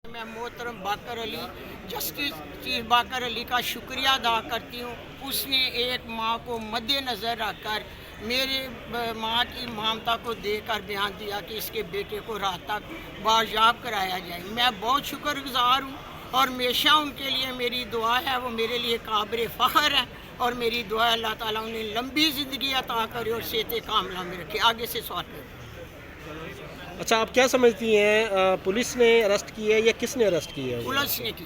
मैं मोहतरम बाकर Ali justice chief बाकर अली का शुक्रिया अदा करती हूँ। उसने एक माँ को मद्देनज़र रखकर मेरे माँ की ममता को देकर बयान दिया कि इसके बेटे को रात तक बाजियाब कराया जाए। मैं बहुत शुक्रगुजार हूँ और हमेशा उनके लिए मेरी दुआ है। वो मेरे लिए काबिल फ़ख्र है और मेरी दुआ है अल्लाह ताला उन्हें लंबी ज़िंदगी अता करे और सेहत कामला में रखे। आगे से सवाल करें। अच्छा, आप क्या समझती हैं, पुलिस ने अरेस्ट की है या किसने अरेस्ट की है? पुलिस ने की।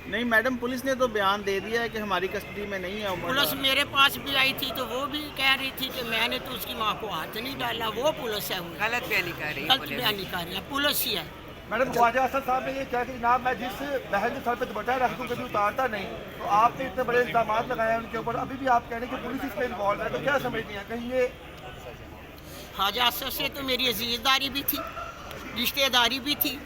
नहीं मैडम, पुलिस ने तो बयान दे दिया है कि हमारी कस्टडी में नहीं है। पुलिस मेरे पास भी आई थी तो वो भी कह रही थी कि मैंने तो उसकी माँ को हाथ नहीं डाला। वो पुलिस है, गलत बयानी कर रही है, गलत बयानी कर रही है, पुलिस ही है। मैडम, ख्वाजा असद साहब ने ये कहा कि जनाब मैं जिस बहन के सर पे दुपट्टा रख दूँ कभी उतारता नहीं, तो आपने इतने बड़े इल्जाम लगाए उनके ऊपर, अभी भी आप कह रहे हैं कि पुलिस इसमें इन्वॉल्व है, तो क्या समझती हैं कहीं ये? ख्वाजा असद से तो मेरी अजीजदारी भी थी, रिश्तेदारी भी थी,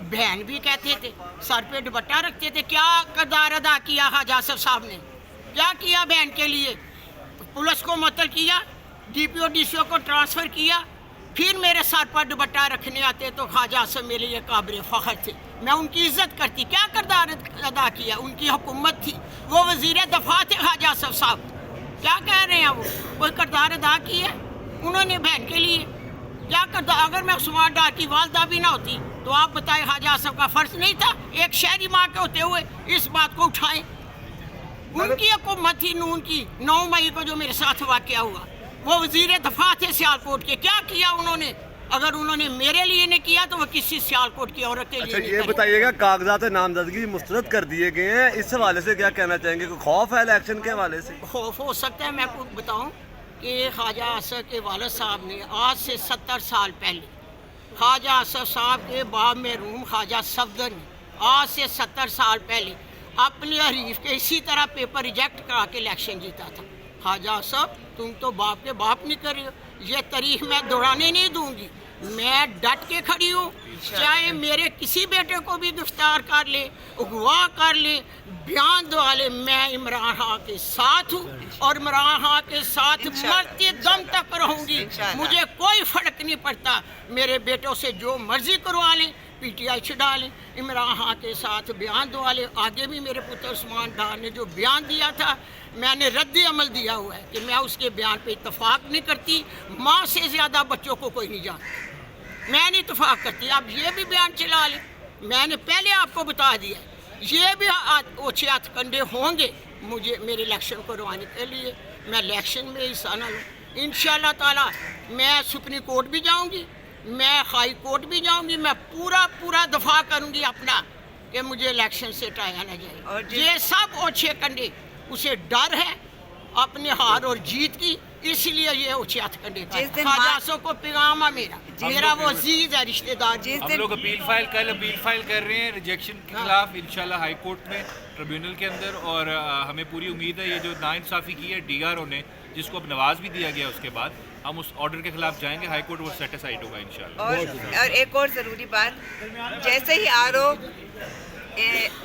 बहन भी कहते थे, सर पे दुपट्टा रखते थे। क्या किरदार अदा किया ख्वाजा असद साहब ने? क्या किया बहन के लिए? पुलिस को मुअत्तल किया, DPO DCO को ट्रांसफ़र किया, फिर मेरे सर पर दुपट्टा रखने आते तो ख्वाजा असद मेरे लिए काबिल फ़ख्र थे। मैं उनकी इज़्ज़त करती। क्या किरदार अदा किया? उनकी हुकूमत थी, वो वज़ीर दफ़ा थे ख्वाजा असद साहब। क्या कह रहे हैं वो? कोई किरदार अदा किया उन्होंने बहन के लिए? क्या करता? अगर मैं उस्मान डार की वालदा भी ना होती तो आप बताएं ख्वाजा असद का फ़र्ज नहीं था एक शहरी माँ के होते हुए इस बात को उठाएं? उनकी हुकूमत थी नून की। 9 मई को जो मेरे साथ वाक़या हुआ, वो वज़ीर दफ़ा थे सियालकोट के। क्या किया उन्होंने? अगर उन्होंने मेरे लिए नहीं किया तो वो किसी सियालकोट की औरत के लिए नहीं ये बताइएगा, कागजात नामजदगी मुस्तरद कर दिए गए हैं, इस हवाले से क्या कहना चाहेंगे? कोई खौफ है इलेक्शन के हवाले से? खौफ हो सकता है। मैं आपको बताऊं कि ख्वाजा असद के वालिद साहब ने आज से 70 साल पहले ख्वाजा असद साहब के बाप मरहूम ख्वाजा सफदर ने आज से 70 साल पहले अपने हरीफ के इसी तरह पेपर रिजेक्ट करा के इलेक्शन जीता था। ख्वाजा असद, तुम तो बाप के बाप नहीं कर रहे हो। ये तारीख मैं दोहराने नहीं दूंगी। मैं डट के खड़ी हूँ, चाहे मेरे किसी बेटे को भी गिरफ्तार कर ले, अगवा कर ले, बयान दवा ले, मैं इमरान खान के साथ हूँ और इमरान खान के साथ मरते दम तक रहूँगी। मुझे कोई फ़र्क नहीं पड़ता। मेरे बेटों से जो मर्जी करवा लें, PTI छुड़ा लें, इमरान खान के साथ बयान दवा लें। आगे भी मेरे पुत्र उस्मान डार ने जो बयान दिया था, मैंने रद्द अमल दिया हुआ है कि मैं उसके बयान पे इत्तफाक नहीं करती। माँ से ज़्यादा बच्चों को कोई नहीं जानता। मैं नहीं इत्तफाक करती। आप ये भी बयान चला लें, मैंने पहले आपको बता दिया। ये भी ओछे हथकंडे होंगे मुझे मेरे इलेक्शन करवाने के लिए। मैं इलेक्शन में हिस्सा न लूँ। इंशाअल्लाह ताला मैं सुप्रीम कोर्ट भी जाऊँगी, मैं हाई कोर्ट भी जाऊँगी। मैं पूरा दफा करूँगी अपना कि मुझे इलेक्शन से हटाया ना जाए। ये सब ओछे कंडे, उसे डर है अपने हार और जीत की, इसलिए ये ऊँचे हथकंडे ख्वाजा को पैगाम है मेरा वो अजीज है रिश्तेदार। हम लोग अपील फाइल कर रहे हैं रिजेक्शन के खिलाफ इंशाल्लाह हाई कोर्ट में, ट्रिब्यूनल के अंदर। और हमें पूरी उम्मीद है ये जो नाइंसाफ़ी की है DRO ने, जिसको अब नवाज भी दिया गया, उसके बाद हम उस ऑर्डर के खिलाफ जाएंगे हाई कोर्ट, वो सेटिस्फाइड होगा इंशाल्लाह। और एक और ज़रूरी बात, जैसे ही RO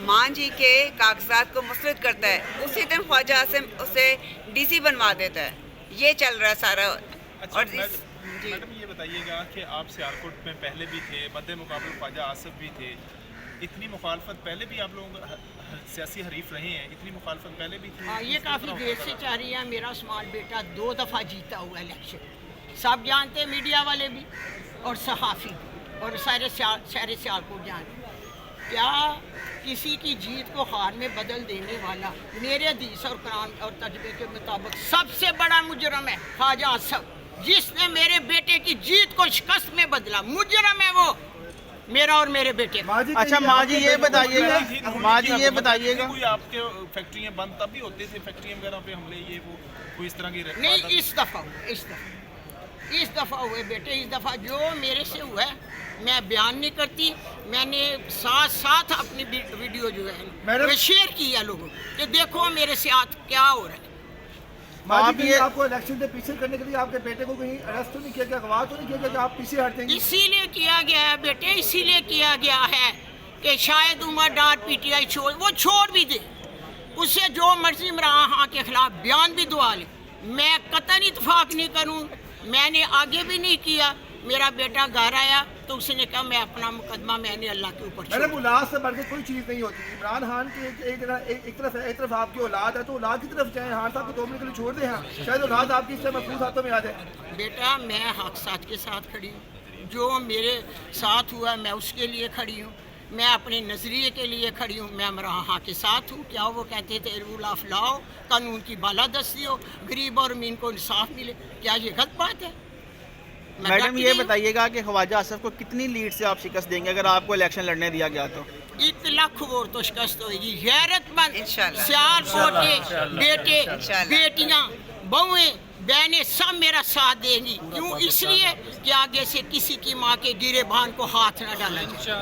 मान जी के कागजात को मुस्तरद करता है, उसी दिन ख्वाजा आसिम उसे DC बनवा देता है। ये चल रहा है सारा। अच्छा, और मैडम ये बताइएगा कि आप सियालकोट में पहले भी थे, मद्दे मुकाबले ख्वाजा आसिफ भी थे। इतनी मुखालफत पहले भी आप लोग सियासी हरीफ रहे हैं, इतनी मुखालफत पहले भी थी? ये काफ़ी देर से चाह रही है। मेरा उस्मान बेटा 2 दफ़ा जीता हुआ इलेक्शन, सब जानते हैं, मीडिया वाले भी और सहाफ़ी भी और सारे सियालकोट जानते। क्या किसी की जीत को हार में बदल देने वाला मेरे हदीस और कुरान और तजर्बे के मुताबिक सबसे बड़ा मुजरम है ख्वाजा असद, जिसने मेरे बेटे की जीत को शिकस्त में बदला। मुजरम है वो, मेरा और मेरे बेटे। अच्छा माँ जी ये बताइएगा, कोई आपके फैक्ट्रियाँ बंद तब भी होती थी, फैक्ट्रियाँ वगैरह पे हमले ये वो कोई इस तरह की नहीं? इस दफ़ा हुए बेटे, इस दफ़ा जो मेरे से हुआ है मैं बयान नहीं करती। मैंने साथ अपनी वीडियो जो है शेयर की है लोगों कि देखो मेरे साथ क्या हो रहा है। आपको इलेक्शन से पीछे करने के लिए आपके बेटे को कहीं अरेस्ट तो नहीं किया गया, अगवा तो नहीं किया गया कि आप पीछे हटेंगे? इसीलिए किया गया है बेटे, इसीलिए किया गया है कि शायद उमर डार PTI छोड़ भी दे, उससे जो मर्जी इमरान खान के खिलाफ बयान भी दुआ ले। मैं कतई इत्तफाक नहीं करूँ। मैंने आगे भी नहीं किया। मेरा बेटा घर आया, तो उसने कहा मैं अपना मुकदमा मैंने अल्लाह के ऊपर मैडम छोड़ा। औलाद से बढ़ के कोई चीज़ नहीं होती। इमरान खान की एक तरफ आपकी औलाद है, तो औलाद की तरफ जाए, खान साहब को 2 मिनट के लिए छोड़ दें। हाँ, शायद औलाद आपकी इससे महफूज हाथों में आ जाए। बेटा मैं हक साथ के साथ खड़ी हूँ, जो मेरे साथ हुआ मैं उसके लिए खड़ी हूँ, मैं अपने नज़रिए के लिए खड़ी हूँ, मैं इमरान के साथ हूँ। क्या वो कहते थे रूल ऑफ लॉ, कानून की बालादस्ती हो, गरीब और अमीन को इंसाफ मिले, क्या ये गलत बात है? मैं मैडम डट ये गई हूँ। बताइएगा कि ख्वाजा आसफ को कितनी लीड से आप शिकस्त देंगे अगर आपको इलेक्शन लड़ने दिया गया तो? 1 लाख वोट तो शिकस्त होगी। गैरतमंद इंशाल्लाह। सियालकोट के बेटे इंशाल्लाह। बेटियां बहुएं बहनें सब मेरा साथ देंगी। क्यों? इसलिए कि आगे से किसी की माँ के गिरेबान को हाथ न डाला जाए।